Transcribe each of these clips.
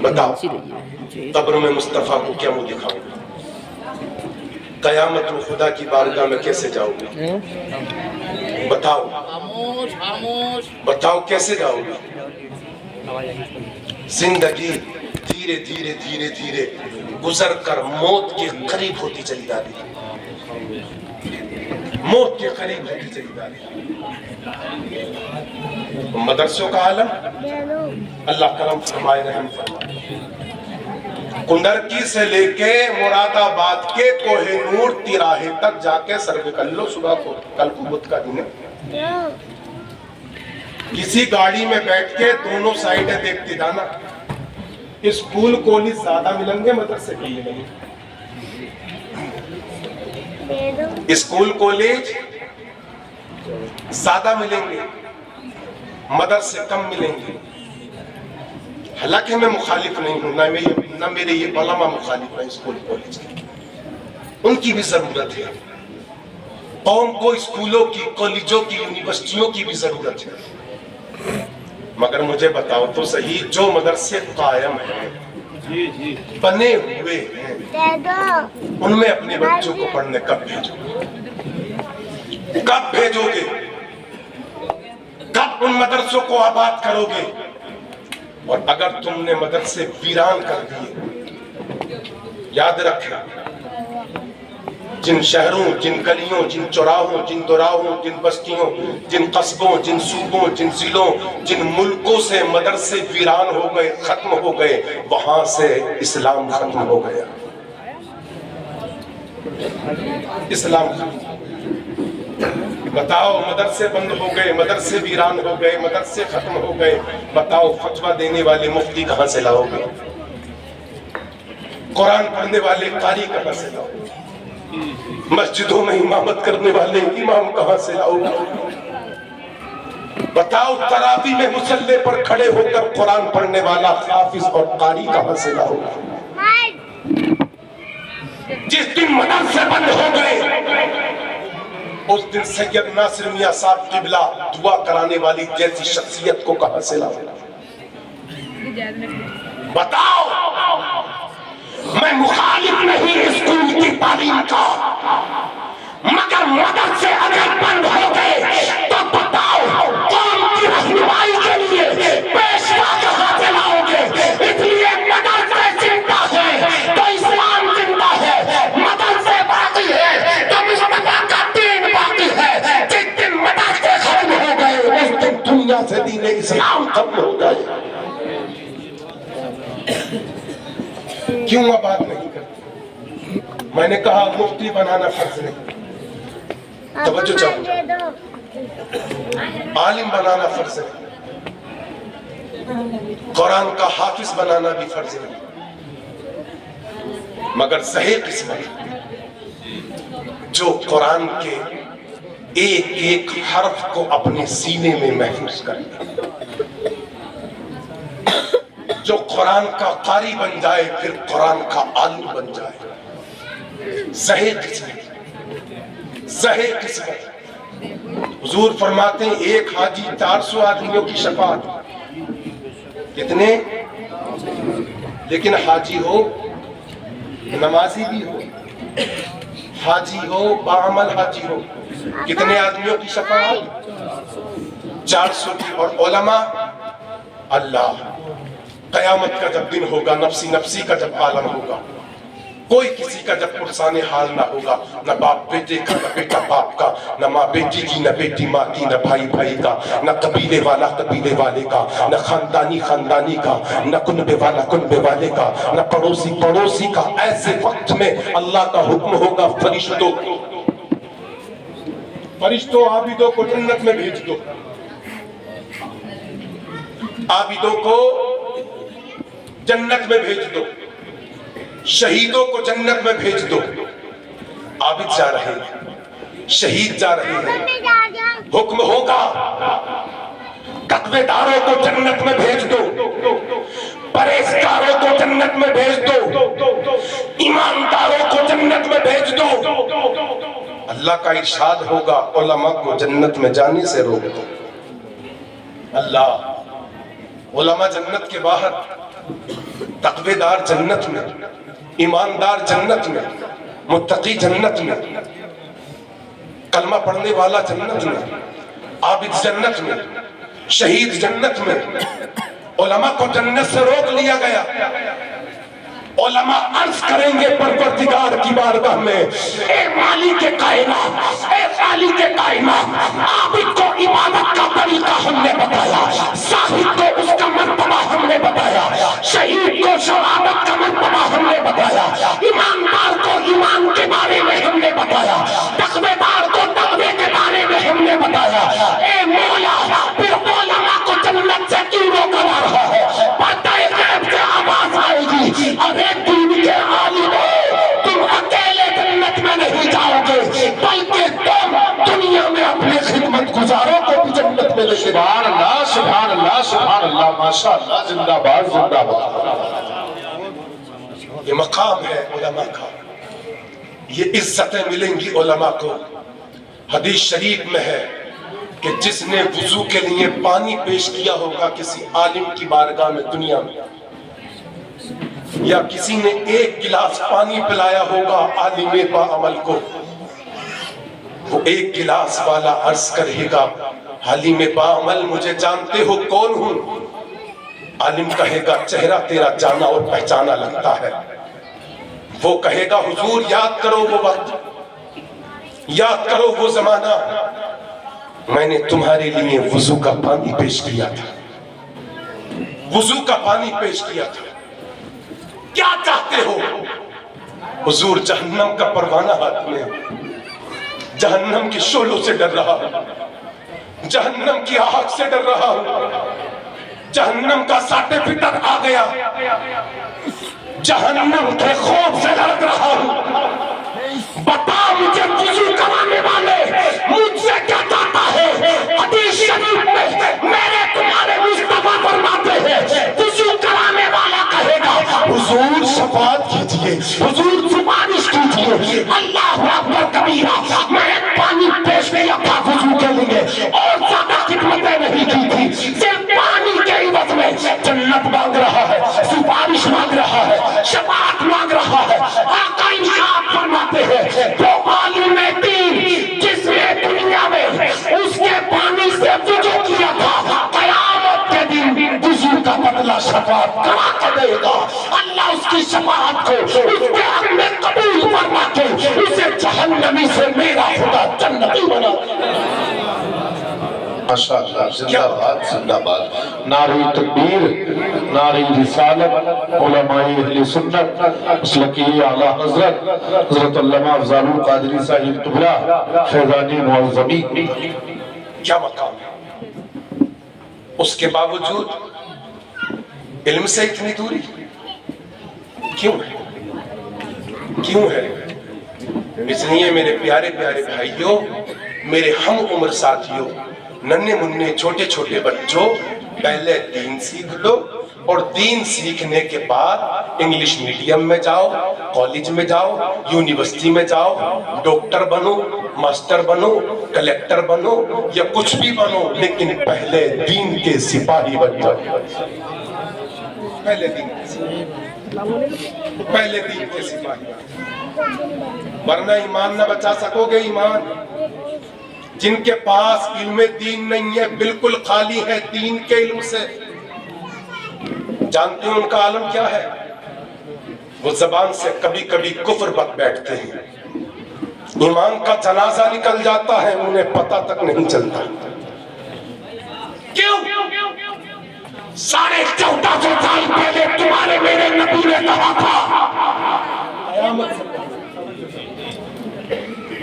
बताओ कब्र में मुस्तफा को क्या मुंह दिखाऊंगा? कयामत में खुदा की बारगाह में कैसे जाओगे? बताओ बताओ कैसे जाओगे? जिंदगी धीरे धीरे धीरे धीरे गुजर कर मौत के करीब होती चली जा रही है, मौत के करीब होती चली जा रही है। मदरसों का आलम अल्लाह करम फरमाए, रहम फरमाए। कुंडरकी से लेके मुरादाबाद के कोहिनूर तिराहे तक जाके सर्वे कर लो सुबह को, कल को बुध का दिन है। किसी गाड़ी में बैठ के दोनों साइडें देखते जाना, स्कूल कॉलेज ज्यादा मिलेंगे, मदरसे कम मिलेंगे। स्कूल कॉलेज ज्यादा मिलेंगे, मदरसे कम मिलेंगे। हालांकि मैं मुखालिफ नहीं हूं, ना मेरे ये बलामा मुखालिफ है स्कूल कॉलेज की, उनकी भी जरूरत है। कौम को स्कूलों की, कॉलेजों की, यूनिवर्सिटियों की भी जरूरत है। मगर मुझे बताओ तो सही, जो मदरसे कायम हैं, बने हुए हैं, उनमें अपने बच्चों को पढ़ने कब भेजोगे? कब भेजोगे? कब उन मदरसों को आबाद करोगे? और अगर तुमने मदरसे वीरान कर दिए, याद रखना, जिन शहरों, जिन गलियों, जिन चौराहों, जिन दोराहों, जिन बस्तियों, जिन कस्बों, जिन सूबों, जिन जिलों, जिन मुल्कों से मदरसे वीरान हो गए, खत्म हो गए, वहां से इस्लाम खत्म हो गया। इस्लाम बताओ, मदरसे बंद हो गए, मदरसे वीरान हो गए, मदरसे खत्म हो गए, बताओ फतवा देने वाले मुफ्ती कहां से लाओगे? कुरान पढ़ने वाले कारी कहां से लाओगे? मस्जिदों में इमामत करने वाले इमाम कहां से लाओगे? बताओ तरावी में मुसल्ले पर खड़े होकर कुरान पढ़ने वाला हाफिज और कारी कहां से लाओगे? जिस दिन मदरसे बंद हो गए, उस दिन सैयद नासिर मियां साहब किबला दुआ कराने वाली जैसी शख्सियत को कहां से लाओगे? बताओ। मैं मुखालिफ नहीं स्कूल की तालीम का, मगर मदरसे अगर बंद हो गए तो बताओ कौम की रहनुमाई के लिए पेशवा कहां से लाओगे? इसलिए मदरसे जिंदा है तो इस्लाम जिंदा है, मदरसे बाकी है तो मुस्तफा का दीन बाकी है। जिस दिन मदरसे खत्म हो गए, उस दिन दुनिया से दीन इस्लाम खत्म हो गए। क्यों बात नहीं करती? मैंने कहा मुफ्ती बनाना फर्ज नहीं, तवज्जो चाहो, आलिम बनाना फर्ज नहीं, कुरान का हाफिज बनाना भी फर्ज नहीं, मगर सही किस्मत जो कुरान के एक एक हर्फ को अपने सीने में महफूज करे, जो कुरान का कारी बन जाए, फिर कुरान का आलिम बन जाए। सही किस्मत, सही किस्मत। हुजूर फरमाते हैं एक हाजी 400 आदमियों की शफाअत। कितने? लेकिन हाजी हो, नमाजी भी हो, हाजी हो, बाअमल हाजी हो, कितने आदमियों की शफाअत? 400 की। और उलमा, अल्लाह कयामत का जब दिन होगा, नफसी नफसी का जब आलम होगा, कोई किसी का जब पुरसाने हाल ना होगा, न बाप बेटे का, न बेटा बाप का, न माँ बेटी की, न बेटी माँ की, न भाई भाई का, न कबीले वाला कबीले वाले का, न खानदानी खानदानी का, न कुनबे वाला कुनबे वाले का, न पड़ोसी पड़ोसी का। ऐसे वक्त में अल्लाह का हुक्म होगा, फरिश्तों फरिश्तों आबिदों को जन्नत में भेज दो, आबिदों को जन्नत में भेज दो, शहीदों को जन्नत में भेज दो। आबिद जा रहे हैं, शहीद जा रहे हैं, हुक्म होगा तकवेदारों को जन्नत में भेज दो, परहेजगारों को जन्नत में भेज दो, ईमानदारों को जन्नत में भेज दो। अल्लाह का इरशाद होगा, उलमा को जन्नत में जाने से रोक दो। अल्लाह उलमा जन्नत के बाहर, तकवेदार जन्नत में, ईमानदार जन्नत में, मुत्तकी जन्नत में, कलमा पढ़ने वाला जन्नत में, आबिद जन्नत में, शहीद जन्नत में। उलमा को जन्नत से रोक लिया गया। उलमा अर्ज करेंगे परवरदिगार की बारगाह में, ए मालिक के कायनात, ए खालिक के कायनात, आबिद को इबादत का तरीका हमने बताया, साहिद को उसका मर्तबा हमने बताया, शहीद को शहादत का मर्तबा हमने बताया, ईमानदार को ईमान के बारे में हमने बताया, तकवेदार को तकवे के बारे में हमने बताया। ए मौला, फिर उलमा को जन्नत से क्यों रोका जा रहा है? पता है गैब से आवाज आएगी, अरे दीन के आलिमों, तुम अकेले जन्नत में नहीं जाओगे, बल्कि तुम दुनिया में अपने खिदमत गुजारों को भी जन्नत में ले। सुभान अल्लाह, सुभान अल्लाह, सुभान अल्लाह, माशाअल्लाह, जिंदाबाद जिंदाबाद। ये मकाम है उलमा का, ये इज्जतें मिलेंगी उलमा को। हदीस शरीफ में है कि जिसने वुजू के लिए पानी पेश किया होगा किसी आलिम की बारगाह में दुनिया में, या किसी ने एक गिलास पानी पिलाया होगा आलिम बाअमल को, वो एक गिलास वाला अर्ज करेगा, आलिम बाअमल मुझे जानते हो कौन हूं? आलिम कहेगा चेहरा तेरा जाना और पहचाना लगता है। वो कहेगा हुजूर याद करो वो वक्त, याद करो वो जमाना, मैंने तुम्हारे लिए वुजू का पानी पेश किया था, वुजू का पानी पेश किया था, क्या चाहते हो? हुजूर जहन्नम का परवाना हाथ में, जहन्नम के शोलों से डर रहा हूं, जहन्नम की आग से डर रहा हूं, जहन्नम का सर्टिफिकेट आ गया, जहन्नम के खौफ से लड़ रहा हूं। बता मुझे वुजू कराने वाले मुझसे क्या चाहता है? हदीस शरीफ में मेरे तुम्हारे मुस्तफा फरमाते हैं, वुजू कराने वाला कहेगा हुजूर शफाअत कीजिए, हुजूर सिफारिश कीजिए, अल्लाह अकबर कबीरा, मैं एक पानी पेश किया था वुजू के लिए और ज्यादा खिदमतें नहीं की थी, सिर्फ पानी के इवज में जन्नत मांग रहा है, सिफारिश मांग रहा है, शफाअत मांग रहा है। आका इरशाद फरमाते हैं, वो आलिम दीन जिसने दुनिया में उसके पानी से वुजू किया था, क़यामत के दिन वुजू का बदला शफाअत करा के देगा। अल्लाह उसकी शफाअत को उसके हक में कबूल फरमा के उसे जहन्नमी से मेरा खुदा जन्नती बना। माशाअल्लाह, जिंदाबाद जिंदाबाद, नारे तकबीर, नारे रिसालत, उलमाए अहले सुन्नत, मसलकी आला हजरत हजरत अल्लामा अफजालुल कादरी साहिब तुबरा फैजानी मुअज़्ज़मी। क्या मकाम है, उसके बावजूद इल्म से इतनी दूरी क्यों है? क्यों है? इसलिए मेरे प्यारे प्यारे भाइयों, मेरे हम उम्र साथियों, नन्हे मुन्ने छोटे छोटे बच्चों, पहले दीन सीख लो और दीन सीखने के बाद इंग्लिश मीडियम में जाओ, कॉलेज में जाओ, यूनिवर्सिटी में जाओ, डॉक्टर बनो, मास्टर बनो, कलेक्टर बनो या कुछ भी बनो, लेकिन पहले दीन के सिपाही बन जाओ। पहले दीन के सिपाही, वरना ईमान न बचा सकोगे। ईमान जिनके पास इल्म दीन नहीं है, बिल्कुल खाली है दीन के इल्म से, जानते हैं उनका आलम क्या है? वो जबान से कभी कभी कुफ्र बक बैठते हैं, ईमान का जनाजा निकल जाता है, उन्हें पता तक नहीं चलता। क्यों? 1450 साल पहले तुम्हारे मेरे नबी ने कहा था,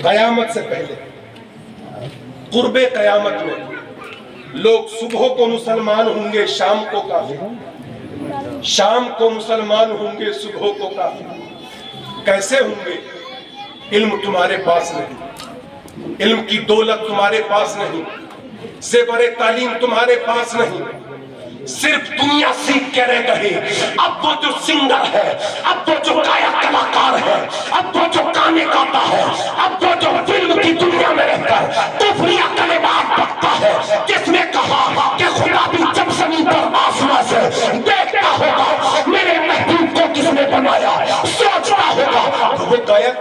कयामत से पहले, कुर्बे कयामत में लोग सुबह को मुसलमान होंगे, शाम को काफिर, शाम को मुसलमान होंगे, सुबह को काफिर। कैसे होंगे? इल्म तुम्हारे पास नहीं, इल्म की दौलत तुम्हारे पास नहीं, ज़ेवर तालीम तुम्हारे पास नहीं, सिर्फ दुनिया सीख के रह गए। अब वो जो सिंगर है, अब वो जो गायक कलाकार है, अब वो जो गाने गाता है, अब वो जो फिल्म की दुनिया में रहता है, कुफ्रिया कलिमात पढ़ता है, जिसने कहा कि खुदा भी जब जमीन पर आसमां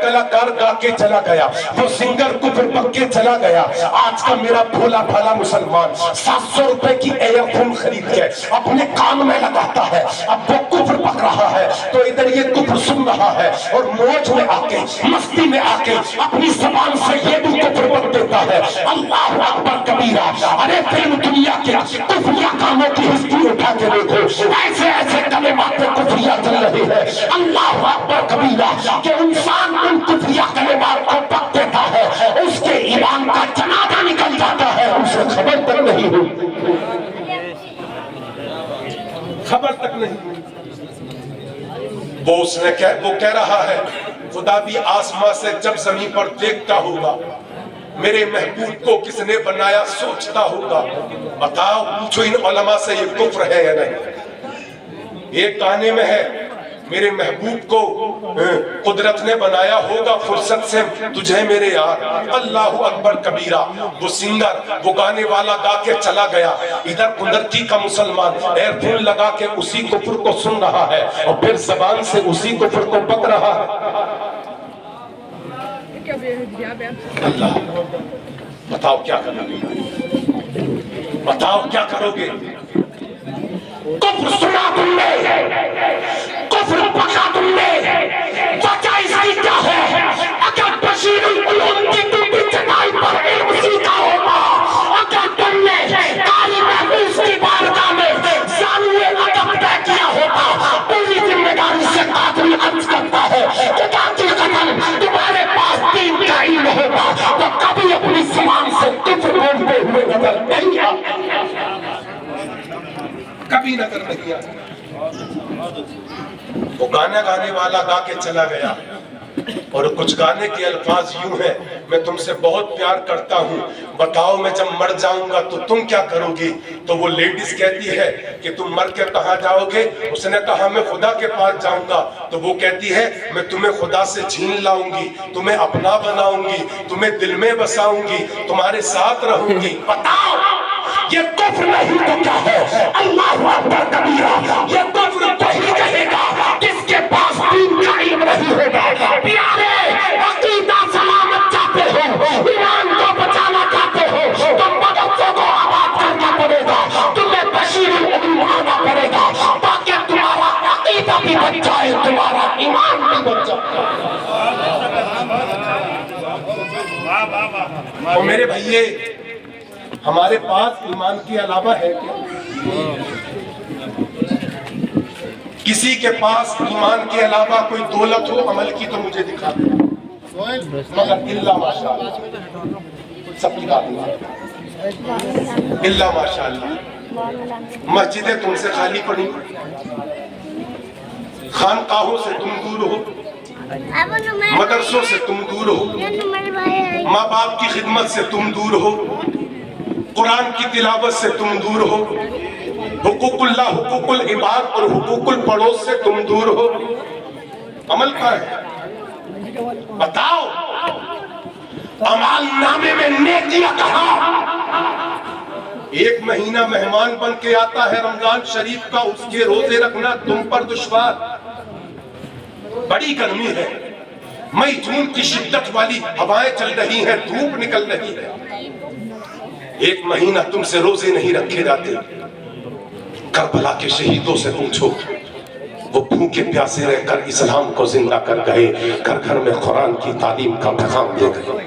कलाकार गा के चला गया, वो सिंगर कुफर पक के चला गया। आज का मेरा भोला भाला मुसलमान 700 रुपए की एयरफोन खरीद के अपने कान में लगाता है, अब वो कुफर पक रहा है तो इधर ये कुफर सुन रहा है और मौज में आके, मस्ती में आके अपनी जबान से ये भी कुफर पक देता है। अल्लाह अकबर कबीरा। अरे फिल्म दुनिया के कुफरिया कामों की हिस्ट्री उठा के देखो, ऐसे ऐसे कलेमा पे कुफरिया चल रही है। अल्लाह अकबर कबीरा कि इंसान उन कुफरिया कलेमात को पक देता है, उसके ईमान का जनाजा निकल जाता है, उसे खबर तक नहीं हुई, खबर तक नहीं। वो कह रहा है खुदा भी आसमां से जब जमीन पर देखता होगा, मेरे महबूब को किसने बनाया सोचता होगा। बताओ, पूछो इन उलमा से ये कुफ्र है या नहीं। एक गाने में है, मेरे महबूब को कुदरत ने बनाया होगा फुर्सत से तुझे मेरे यार। अल्लाह अकबर कबीरा। वो सिंगर, वो गाने वाला गा के चला गया, इधर कुंदरती का मुसलमान एयरफोन लगा के उसी कुफ्र को सुन रहा है और फिर जबान से उसी कुफ्र को पक रहा है। अल्लाह, बताओ क्या करोगे, बताओ क्या करोगे। कुफ्र सुना तुमने, कुफ्र पका तुमने, वजह इसकी क्या है। अगर बशीरुल उलूम की टूटी चटाई पर इल्म सीखा होता, अगर तुमने कारी महफूज की बारगाह में ज़ानुए अदब तय किया होता, पूरी जिम्मेदारी से कातिल अर्ज करता है कि कातिल कतल तुम्हारे पास दीन का इल्म होता तो कभी अपनी ज़बान से कुफ्र बोलते हुए नजर नहीं आता, कभी नजर नहीं आता। वो गाना गाने वाला गा के चला गया और कुछ गाने के अल्फाज यूं हैं, मैं तुमसे बहुत प्यार करता हूँ, बताओ मैं जब मर जाऊंगा तो तुम क्या करोगी। तो वो लेडीज कहती है कि तुम मर के कहाँ जाओगे। उसने कहा मैं खुदा के पास जाऊंगा। तो वो कहती है मैं तुम्हें खुदा से छीन लाऊंगी, तुम्हें अपना बनाऊंगी, तुम्हें दिल में बसाऊंगी, तुम्हारे साथ रहूंगी। बताओ ये कुफ्र नहीं तो क्या है। अल्लाह अकबर कबीरा। ये कुफ्र वही कहेगा किसके पास दीन का इल्म नहीं होगा। प्यारे, अकीदा सलामत चाहते हो, ईमान को बचाना चाहते हो तो मदरसों को आबाद करना पड़ेगा, तुम्हें बशीरुल उलूम आना पड़ेगा ताकि तुम्हारा अकीदा भी बच जाए, तुम्हारा ईमान भी बच जाए। तो मेरे भैये, हमारे पास ईमान के अलावा है क्या? किसी के पास ईमान के अलावा कोई दौलत हो अमल की तो मुझे दिखा दे, मगर इल्ला माशाअल्लाह, सबकी बात नहीं, इल्ला माशाअल्लाह। मस्जिदें तुमसे खाली पड़ी, खानकाहों से तुम दूर हो, मदरसों से तुम दूर हो, माँ बाप की खिदमत से तुम दूर हो, कुरान की तिलावत से तुम दूर हो, हुकूकुल्लाह, हुकूकुल इबाद और हुकूकुल पड़ोस से तुम दूर हो। अमल क्या है बताओ। अमाल नामे में नेकियां कहां। एक महीना मेहमान बन के आता है रमजान शरीफ का, उसके रोजे रखना तुम पर दुश्वार। बड़ी गर्मी है, मई जून की शिद्दत वाली हवाएं चल रही हैं, धूप निकल रही है, एक महीना तुमसे रोजे नहीं रखे जाते। करबला के शहीदों से पूछो, वो भूखे प्यासे रहकर इस्लाम को जिंदा कर गए, घर घर में कुरान की तालीम का पैगाम दे गए।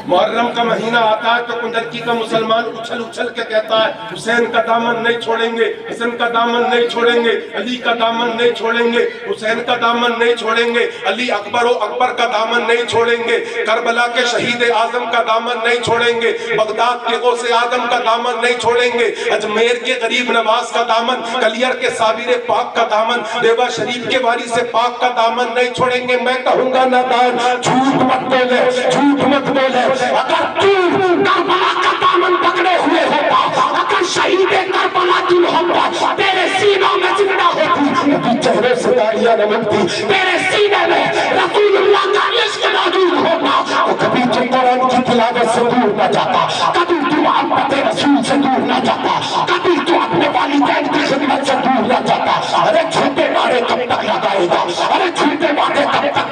मुहर्रम का महीना आता है तो कुंदरकी का मुसलमान उछल उछल के कहता है हुसैन का दामन नहीं छोड़ेंगे, हसन का दामन नहीं छोड़ेंगे, अली का दामन नहीं छोड़ेंगे, हुसैन का दामन नहीं छोड़ेंगे, अली अकबर अकबर का दामन नहीं छोड़ेंगे, करबला के शहीद आजम का दामन नहीं छोड़ेंगे, बगदाद के गौसे आजम का दामन नहीं छोड़ेंगे, अजमेर के गरीब नवाज का दामन, कलियर के साबिर पाक का दामन, देवा शरीफ के वारी से पाक का दामन नहीं छोड़ेंगे। मैं कहूंगा नादान, झूठ मत बोले, झूठ मत बोले। अगर तू करबला का दामन पकड़े हुए होता, अगर शहीद करबला की मोहब्बत तेरे सीनों में जिंदा होती, चेहरे से गाड़ियां नमकती, तेरे सीने में रसूलुल्लाह का इश्क मौजूद होता, तो कभी तू कुरान की तिलावत से दूर न जाता, कभी तू मोहब्बत रसूल से दूर न जाता, कभी तू अपने वालिदैन की खिदमत से दूर न जाता। अरे झूठे नारे कब तक लगाएगा, अरे झूठे वादे कब तक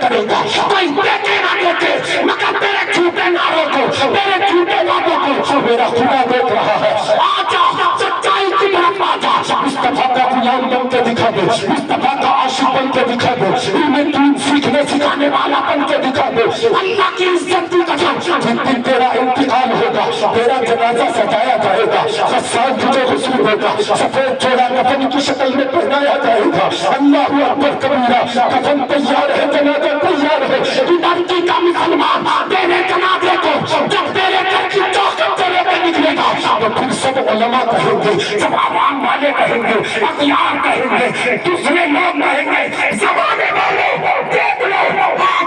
जाने वाला बन के दिखा दो। अल्लाह की इज्जत की कसम, जिस दिन तेरा इंतकाल होगा, तेरा जनाजा सजाया जाएगा, गस्साल तुझे गुस्ल देगा, सफेद चोला कफन की शक्ल में पहनाया जाएगा। अल्लाह अकबर कबीरा, कफन तैयार है, जनाजा तैयार है। लड़की का मुसलमान तेरे जनाजे को जब तेरे घर की चौखट तेरे पे निकलेगा तो फिर सब उलमा कहेंगे, सब आवाम वाले कहेंगे, अखियार कहेंगे, दूसरे लोग कहेंगे, जमाने वाले देख लो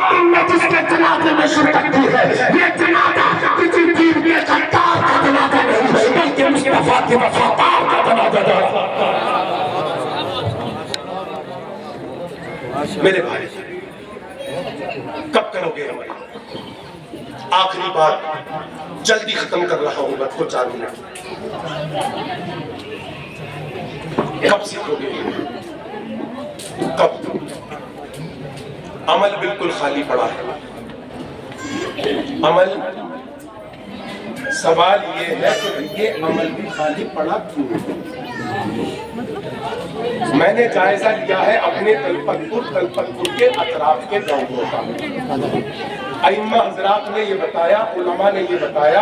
तुमने जिसके जनाजे में शिरकत की है, ये जनाजा किसी पीर के गद्दार का जनाजा नहीं है, बल्कि मुस्तफा के वफादार का जनाजा है। मेरे भाई, कब करोगे हमारी? आखिरी बात, जल्दी खत्म कर रहा हूं, बस 4 मिनट। कब सीखोगे? कब? अमल बिल्कुल खाली पड़ा है। अमल, सवाल ये है कि ये अमल भी खाली पड़ा क्यों? मैंने जायजा लिया है अपने तलपतपुर के अतराफ के गांवों का। अइम्मा हजरात ने ये बताया, उलमा ने ये बताया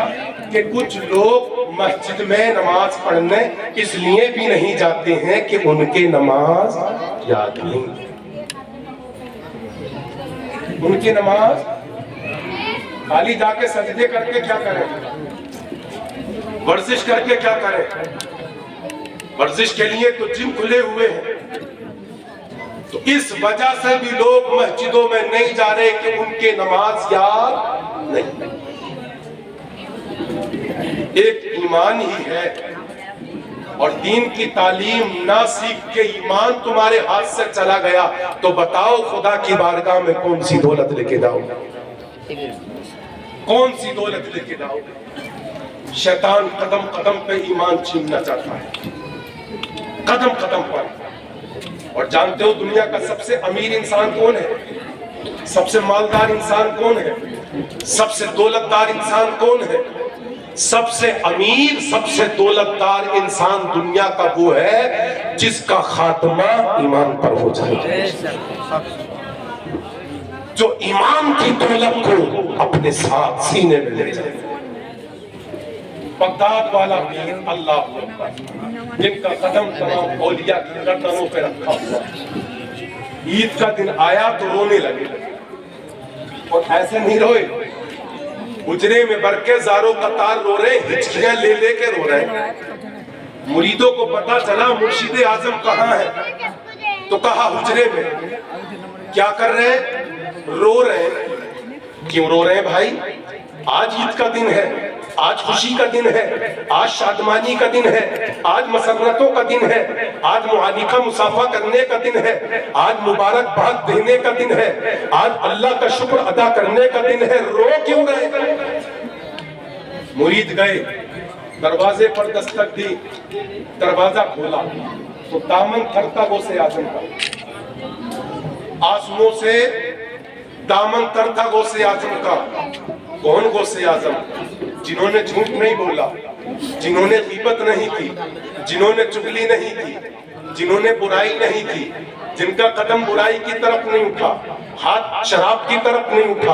कि कुछ लोग मस्जिद में नमाज पढ़ने इसलिए भी नहीं जाते हैं कि उनके नमाज याद नहीं। उनकी नमाज खाली जाके सजदे करके क्या करें? वर्जिश करके क्या करें? वर्जिश के लिए तो जिम खुले हुए हैं। तो इस वजह से भी लोग मस्जिदों में नहीं जा रहे कि उनके नमाज याद नहीं। एक ईमान ही है, और दीन की तालीम ना सीख के ईमान तुम्हारे हाथ से चला गया तो बताओ खुदा की बारगाह में कौन सी दौलत लेके जाओगे? कौन सी दौलत लेके जाओगे? शैतान कदम कदम पे ईमान छीनना चाहता है, कदम कदम पर। और जानते हो दुनिया का सबसे अमीर इंसान कौन है? सबसे मालदार इंसान कौन है? सबसे दौलतदार इंसान कौन है? सबसे अमीर, सबसे दौलतदार इंसान दुनिया का वो है जिसका खात्मा ईमान पर हो जाए, जो ईमान की दौलत को अपने साथ सीने में ले जाए। बगदाद वाला पीर अल्लाह अकबर, जिनका कदम तमाम औलिया की गर्दनों पे रखा हुआ, ईद का दिन आया तो रोने लगे। और ऐसे नहीं रोए, उजरे में बरके जारों कतार रो रहे, हिचकियां ले लेके रो रहे। मुरीदों को पता चला मुर्शिद आजम कहाँ है, तो कहा हुजरे में। क्या कर रहे? रो रहे। क्यों रो रहे भाई? आज ईद का दिन है, आज खुशी का दिन है, आज शादमानी का दिन है, आज मसरतों का दिन है, आज मुआनिका मुसाफा करने का दिन है, आज मुबारकबाद देने का दिन है, आज अल्लाह का शुक्र अदा करने का दिन है। रो क्यों गए? मुरीद गए, दरवाजे पर दस्तक दी, दरवाजा खोला तो दामन थरता गौसे आजम का, आंसुओं से दामन तरता गौसे आजम का। कौन गौसे आजम? जिन्होंने झूठ नहीं बोला, जिन्होंने गीबत नहीं की, जिन्होंने चुगली नहीं की, जिन्होंने बुराई नहीं की, जिनका कदम बुराई की तरफ नहीं उठा, हाथ शराब की तरफ नहीं उठा।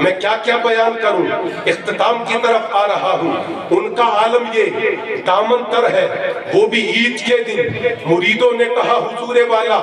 मैं क्या क्या बयान करूं, इख्तिताम की तरफ आ रहा हूं। उनका आलम ये दामन तर है, वो भी ईद के दिन। मुरीदों ने कहा हुजूरे वाला,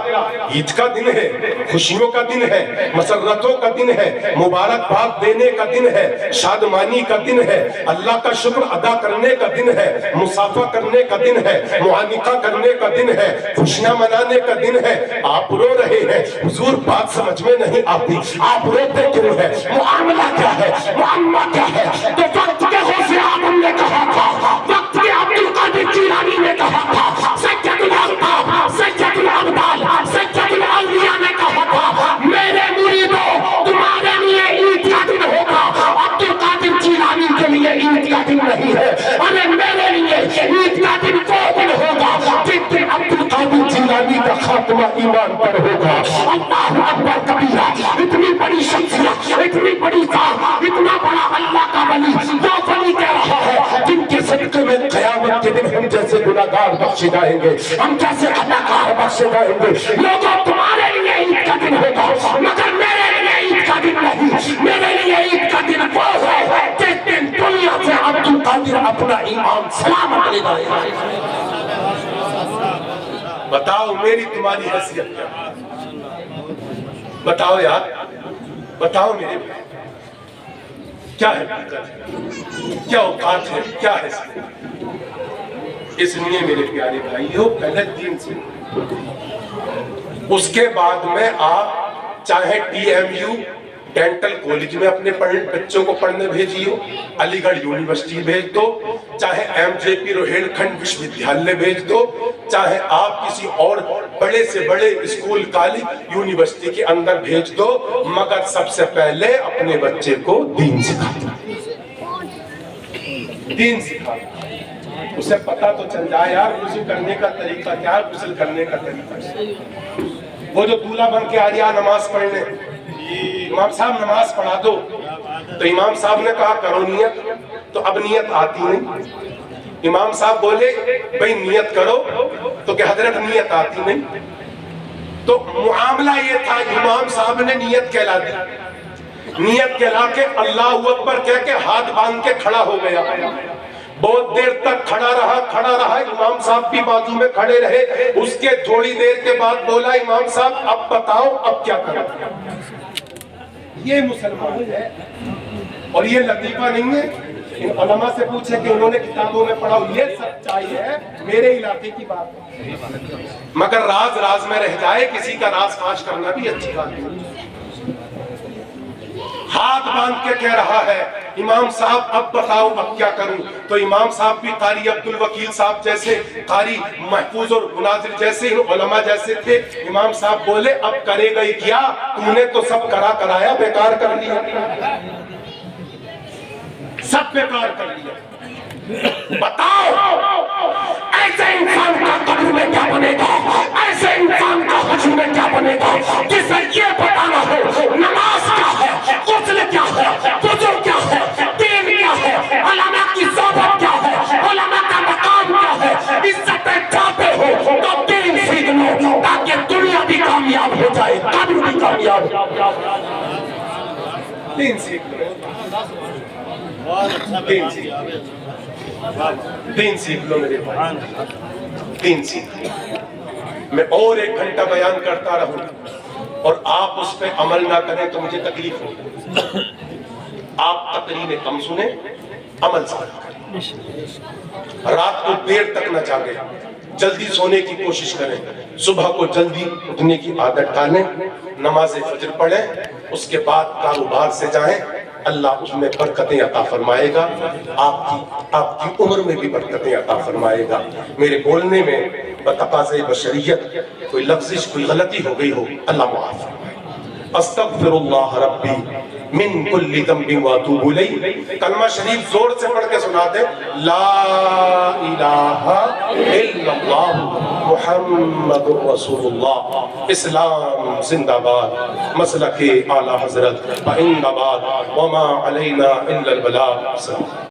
ईद का दिन है, खुशियों का दिन है, मसरतों का दिन है, मुबारकबाद देने का दिन है, शादमानी का दिन है, अल्लाह का शुक्र अदा करने का दिन है, मुसाफा करने का दिन है, मुआनिका करने का दिन है, खुशियां मनाने का दिन है। आप रो रहे हैं, हुजूर बात समझ में नहीं आती, आप रोते क्यों है? मुआमला क्या है? मुआमला क्या है? तो वक्त के गौसे आजम ने कहा था, वक्त के अब्दुल कादिर जिलानी ने कहा था, सैयदुल अक़ताब, सैयदुल अब्दाल, सैयदुल औलिया ने कहा था, मेरे मुरीदों तुम्हारे लिए ईद का दिन होगा, अब्दुल कादिर जिलानी के लिए ईद का दिन नहीं है। अरे मेरे लिए ईद का दिन वो दिन होगा जिस दिन अब्दुल कादिर जिलानी का खात्मा ईमान पर होगा। अल्लाहु अकबर कबीरा। इतनी बड़ी शख्सियत, इतनी बड़ी जात, इतना बड़ा अल्लाह का वली, वो वली कह रहा है जिनके सदके में क़यामत के दिन हम जैसे गुनाहगार बख्शे जाएंगे, हम जैसे खताकार बख्शे जाएंगे। लोगों तुम्हारे लिए ईद का दिन होगा, मगर मेरे लिए ईद का मेरे लिए ईद का दिन वो है जिस दिन दुनिया से अब्दुल कादिर अपना ईमान सलामत ले जाएगा। बताओ मेरी तुम्हारी हैसियत क्या? बताओ यार, बताओ मेरे भाई, क्या है क्या औकात है, क्या है? इसलिए मेरे प्यारे भाइयों, पहले दीन से, उसके बाद में आप चाहे TMU डेंटल कॉलेज में अपने बच्चों को पढ़ने भेजियो, अलीगढ़ यूनिवर्सिटी भेज दो, चाहे MJP रोहिलखंड विश्वविद्यालय भेज दो, चाहे आप किसी और बड़े से बड़े स्कूल कॉलेज यूनिवर्सिटी के अंदर भेज दो, मगर सबसे पहले अपने बच्चे को दीन सिखा दो। दीन सिखा दो, उसे पता तो चल जाए यार गुस्ल करने का तरीका क्या है, गुस्ल करने का तरीका। वो जो दूल्हा बन के आ गया नमाज पढ़ने, इमाम साहब नमाज पढ़ा दो, तो इमाम साहब ने कहा करो नियत, तो अब नियत आती नहीं। इमाम साहब बोले भाई नियत करो, तो क्या हजरत नियत आती नहीं। तो मुआमला ये था, इमाम साहब ने नियत कहला दी, नियत कहला के अल्लाह अकबर कह के हाथ बांध के खड़ा हो गया। बहुत देर तक खड़ा रहा, इमाम साहब भी बाजू में खड़े रहे। उसके थोड़ी देर के बाद बोला इमाम साहब अब बताओ अब क्या करें। ये मुसलमान है और ये लतीफा नहीं है, इन उलमा से पूछे कि उन्होंने किताबों में पढ़ा, ये सच्चाई है, मेरे इलाके की बात है। मगर राज राज में रह जाए, किसी का राज फाश करना भी अच्छी बात है। हाथ बांध के कह रहा है इमाम साहब अब बताओ अब क्या करूं। तो इमाम साहब भी कारी अब्दुल वकील साहब जैसे, कारी महफूज और मुनाजिर जैसे, उलमा जैसे थे। इमाम साहब बोले अब करेगा ही क्या, तूने तो सब कराया, बेकार कर लिया, सब बेकार कर लिया। बताओ ऐसे इंसान का कब्र में क्या बनेगा, ऐसे इंसान का हश्र में क्या बनेगा, जिसे ये बताना हो नमाज क्या है, गुस्ल क्या है, वुज़ू क्या है, दीन क्या है, उलमा की सोबत क्या है, उलमा का मकाम क्या है। इज्जतें चाहते हो तो दीन सीख लो, ताकि दुनिया भी कामयाब हो जाए, कब्र भी कामयाब हो जाए। दीन सीख लो, दीन सीख लो मेरे भाई, दीन सीख लो। मैं और 1 घंटा बयान करता रहूं और आप उस पर अमल ना करें तो मुझे तकलीफ होगी। आप तकरीरें कम सुने, अमल ज्यादा करें, रात को देर तक न जागे, जल्दी सोने की कोशिश करें, सुबह को जल्दी उठने की आदत डालें, नमाज फजर पढ़ें, उसके बाद कारोबार से जाएं, अल्लाह उसमें बरकतें अता फरमाएगा, आपकी उम्र में भी बरकतें अता फरमाएगा। मेरे बोलने में बतकाज़े बशरियत कोई लफ्ज़िश, कोई गलती हो गई हो, अल्लाह माफ़ फरमाए। अस्तगफिरुल्लाह रब्बी मिन कुल्लि ज़ंबिन व अतूबु इलैह। कलमा शरीफ जोर से पढ़ के सुना दे, ला इलाहा इल्लल्लाह मुहम्मदुर रसूलुल्लाह। इस्लाम जिंदाबाद, मसलके आला हजरत व इंदाबाद, व मा अलैना इल्लल बलाग।